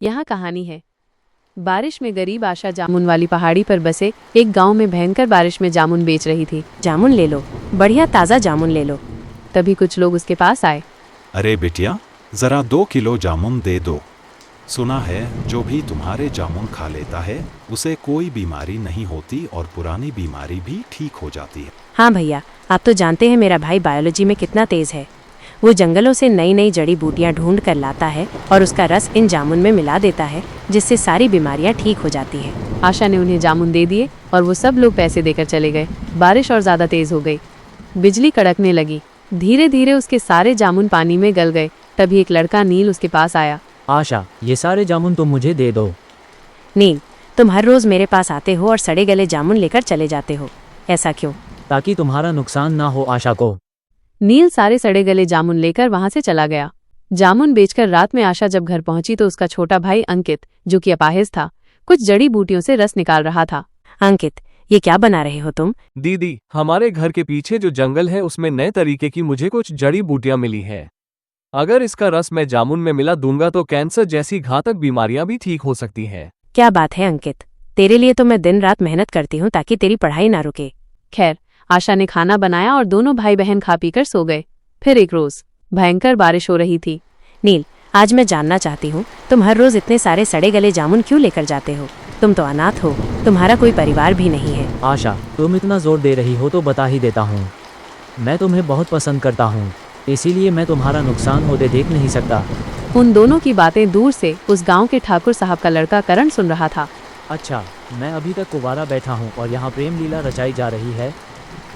यहाँ कहानी है। बारिश में गरीब आशा जामुन वाली पहाड़ी पर बसे एक गांव में भयंकर बारिश में जामुन बेच रही थी। जामुन ले लो, बढ़िया ताज़ा जामुन ले लो। तभी कुछ लोग उसके पास आए। अरे बिटिया, जरा 2 किलो जामुन दे दो। सुना है जो भी तुम्हारे जामुन खा लेता है उसे कोई बीमारी नहीं होती और पुरानी बीमारी भी ठीक हो जाती है। हाँ भैया, आप तो जानते हैं मेरा भाई बायोलॉजी में कितना तेज है। वो जंगलों से नई नई जड़ी बूटियाँ ढूंढ कर लाता है और उसका रस इन जामुन में मिला देता है, जिससे सारी बीमारियाँ ठीक हो जाती है। आशा ने उन्हें जामुन दे दिए और वो सब लोग पैसे देकर चले गए। बारिश और ज्यादा तेज हो गई, बिजली कड़कने लगी। धीरे धीरे उसके सारे जामुन पानी में गल गए। तभी एक लड़का नील उसके पास आया। आशा, ये सारे जामुन तुम मुझे दे दो। नील, तुम हर रोज मेरे पास आते हो और सड़े गले जामुन लेकर चले जाते हो, ऐसा क्यों? ताकि तुम्हारा नुकसान ना हो आशा को। नील सारे सड़े गले जामुन लेकर वहां से चला गया। जामुन बेचकर रात में आशा जब घर पहुंची तो उसका छोटा भाई अंकित, जो कि अपाहिज था, कुछ जड़ी बूटियों से रस निकाल रहा था। अंकित, ये क्या बना रहे हो तुम? दीदी, हमारे घर के पीछे जो जंगल है उसमें नए तरीके की मुझे कुछ जड़ी बूटियां मिली है। अगर इसका रस मैं जामुन में मिला दूंगा तो कैंसर जैसी घातक बीमारियां भी ठीक हो सकती हैं। क्या बात है अंकित, तेरे लिए तो मैं दिन रात मेहनत करती हूँ ताकि तेरी पढ़ाई ना रुके। खैर, आशा ने खाना बनाया और दोनों भाई बहन खा पीकर सो गए। फिर एक रोज भयंकर बारिश हो रही थी। नील, आज मैं जानना चाहती हूँ, तुम हर रोज इतने सारे सड़े गले जामुन क्यों लेकर जाते हो? तुम तो अनाथ हो, तुम्हारा कोई परिवार भी नहीं है। आशा, तुम इतना जोर दे रही हो तो बता ही देता हूँ। मैं तुम्हें बहुत पसंद करता हूँ, इसीलिए मैं तुम्हारा नुकसान होते देख नहीं सकता। उन दोनों की बातें दूर से उस गांव के ठाकुर साहब का लड़का करण सुन रहा था। अच्छा, मैं अभी तक कुंवारा बैठा हूँ और यहाँ प्रेम लीला रचाई जा रही है।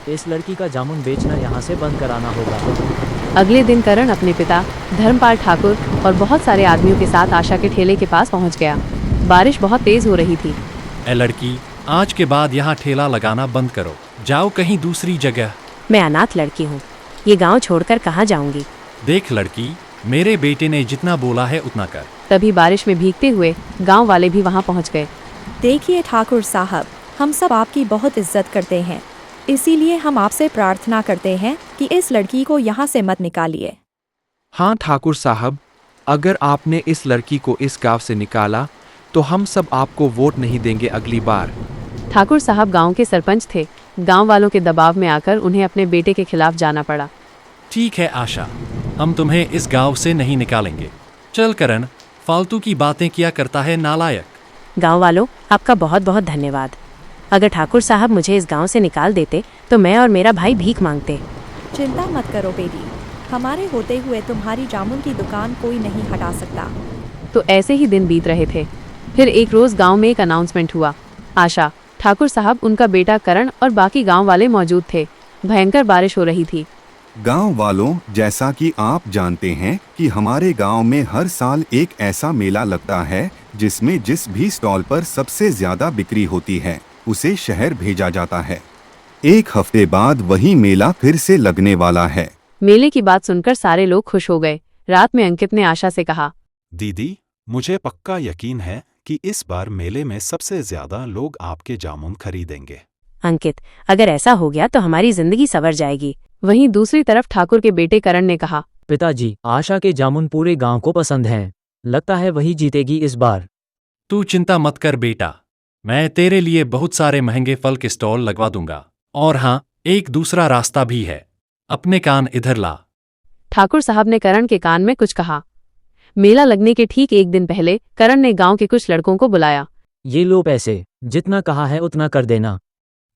इस लड़की का जामुन बेचना यहाँ से बंद कराना होगा। अगले दिन करण अपने पिता धर्मपाल ठाकुर और बहुत सारे आदमियों के साथ आशा के ठेले के पास पहुँच गया। बारिश बहुत तेज हो रही थी। ए लड़की, आज के बाद यहाँ ठेला लगाना बंद करो, जाओ कहीं दूसरी जगह। मैं अनाथ लड़की हूँ, ये गांव छोड़कर कहाँ जाऊंगी? देख लड़की, मेरे बेटे ने जितना बोला है उतना कर। तभी बारिश में भीगते हुए गांव वाले भी वहां पहुंच गए। देखिए ठाकुर साहब, हम सब आपकी बहुत इज्जत करते हैं, इसीलिए हम आपसे प्रार्थना करते हैं कि इस लड़की को यहाँ से मत निकालिए। हाँ ठाकुर साहब, अगर आपने इस लड़की को इस गांव से निकाला तो हम सब आपको वोट नहीं देंगे अगली बार। ठाकुर साहब गांव के सरपंच थे। गांव वालों के दबाव में आकर उन्हें अपने बेटे के खिलाफ जाना पड़ा। ठीक है आशा, हम तुम्हें इस गांव से नहीं निकालेंगे। चल करण, फालतू की बातें किया करता है नालायक। गांव वालों, आपका बहुत बहुत धन्यवाद। अगर ठाकुर साहब मुझे इस गांव से निकाल देते तो मैं और मेरा भाई भीख मांगते। चिंता मत करो बेटी, हमारे होते हुए तुम्हारी जामुन की दुकान कोई नहीं हटा सकता। तो ऐसे ही दिन बीत रहे थे। फिर एक रोज गांव में एक अनाउंसमेंट हुआ। आशा, ठाकुर साहब, उनका बेटा करण और बाकी गांव वाले मौजूद थे। भयंकर बारिश हो रही थी। गांव वालों, जैसा कि आप जानते हैं कि हमारे गांव में हर साल एक ऐसा मेला लगता है जिसमें जिस भी स्टॉल पर सबसे ज्यादा बिक्री होती है उसे शहर भेजा जाता है। 1 हफ्ते बाद वही मेला फिर से लगने वाला है। मेले की बात सुनकर सारे लोग खुश हो गए। रात में अंकित ने आशा से कहा, दीदी, मुझे पक्का यकीन है कि इस बार मेले में सबसे ज्यादा लोग आपके जामुन खरीदेंगे। अंकित, अगर ऐसा हो गया तो हमारी जिंदगी संवर जाएगी। वहीं दूसरी तरफ ठाकुर के बेटे करण ने कहा, पिताजी, आशा के जामुन पूरे गांव को पसंद हैं। लगता है वही जीतेगी इस बार। तू चिंता मत कर बेटा, मैं तेरे लिए बहुत सारे महंगे फल के स्टॉल लगवा दूंगा। और हाँ, एक दूसरा रास्ता भी है, अपने कान इधर ला। ठाकुर साहब ने करण के कान में कुछ कहा। मेला लगने के ठीक एक दिन पहले करण ने गांव के कुछ लड़कों को बुलाया। ये लो पैसे, जितना कहा है उतना कर देना।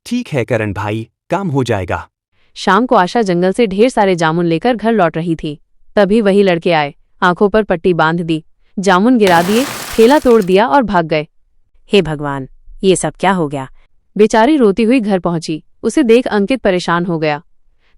ठीक है करण भाई, काम हो जाएगा। शाम को आशा जंगल से ढेर सारे जामुन लेकर घर लौट रही थी। तभी वही लड़के आए, आंखों पर पट्टी बांध दी, जामुन गिरा दिए, ठेला तोड़ दिया और भाग गए। हे भगवान, ये सब क्या हो गया? बेचारी रोती हुई घर पहुंची। उसे देख अंकित परेशान हो गया।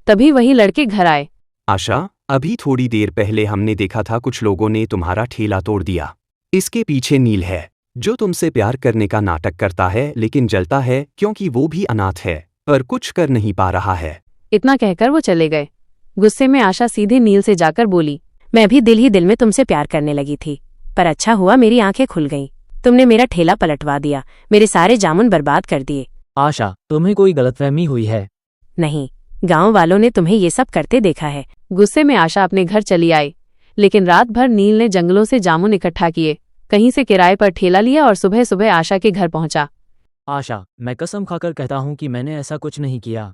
तभी वही लड़के घर आए। आशा, अभी थोड़ी देर पहले हमने देखा था कुछ लोगों ने तुम्हारा ठेला तोड़ दिया। इसके पीछे नील है, जो तुमसे प्यार करने का नाटक करता है लेकिन जलता है क्योंकि वो भी अनाथ है पर कुछ कर नहीं पा रहा है। इतना कहकर वो चले गए। गुस्से में आशा सीधे नील से जाकर बोली, मैं भी दिल ही दिल में तुमसे प्यार करने लगी थी, पर अच्छा हुआ मेरी आंखें खुल गईं। तुमने मेरा ठेला पलटवा दिया, मेरे सारे जामुन बर्बाद कर दिए। आशा, तुम्हें कोई गलतफहमी हुई है? नहीं, गांव वालों ने तुम्हें ये सब करते देखा है। गुस्से में आशा अपने घर चली आई, लेकिन रात भर नील ने जंगलों से जामुन इकट्ठा किए कहीं से किराए पर ठेला लिया और सुबह सुबह आशा के घर पहुंचा। आशा, मैं कसम खाकर कहता हूँ कि मैंने ऐसा कुछ नहीं किया।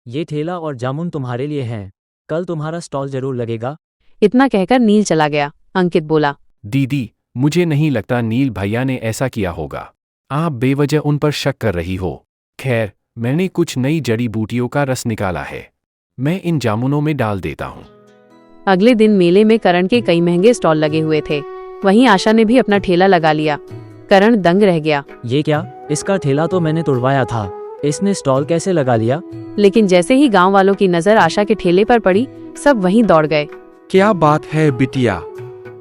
ये ठेला और जामुन तुम्हारे लिए हैं। कल तुम्हारा स्टॉल जरूर लगेगा। इतना कहकर नील चला गया। अंकित बोला, दीदी, मुझे नहीं लगता नील भैया ने ऐसा किया होगा। आप बेवजह उन पर शक कर रही हो। खैर, मैंने कुछ नई जड़ी बूटियों का रस निकाला है, मैं इन जामुनों में डाल देता हूँ। अगले दिन मेले में करण के कई महंगे स्टॉल लगे हुए थे। वहीं आशा ने भी अपना ठेला लगा लिया। करण दंग रह गया। ये क्या? इसका ठेला तो मैंने तुड़वाया था, इसने स्टॉल कैसे लगा लिया? लेकिन जैसे ही गांव वालों की नजर आशा के ठेले पर पड़ी, सब वहीं दौड़ गए। क्या बात है बिटिया,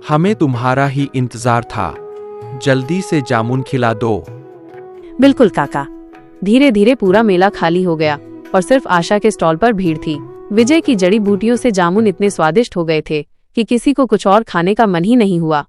हमें तुम्हारा ही इंतजार था। जल्दी से जामुन खिला दो। बिल्कुल काका। धीरे धीरे पूरा मेला खाली हो गया और सिर्फ आशा के स्टॉल पर भीड़ थी। विजय की जड़ी बूटियों से जामुन इतने स्वादिष्ट हो गए थे कि किसी को कुछ और खाने का मन ही नहीं हुआ।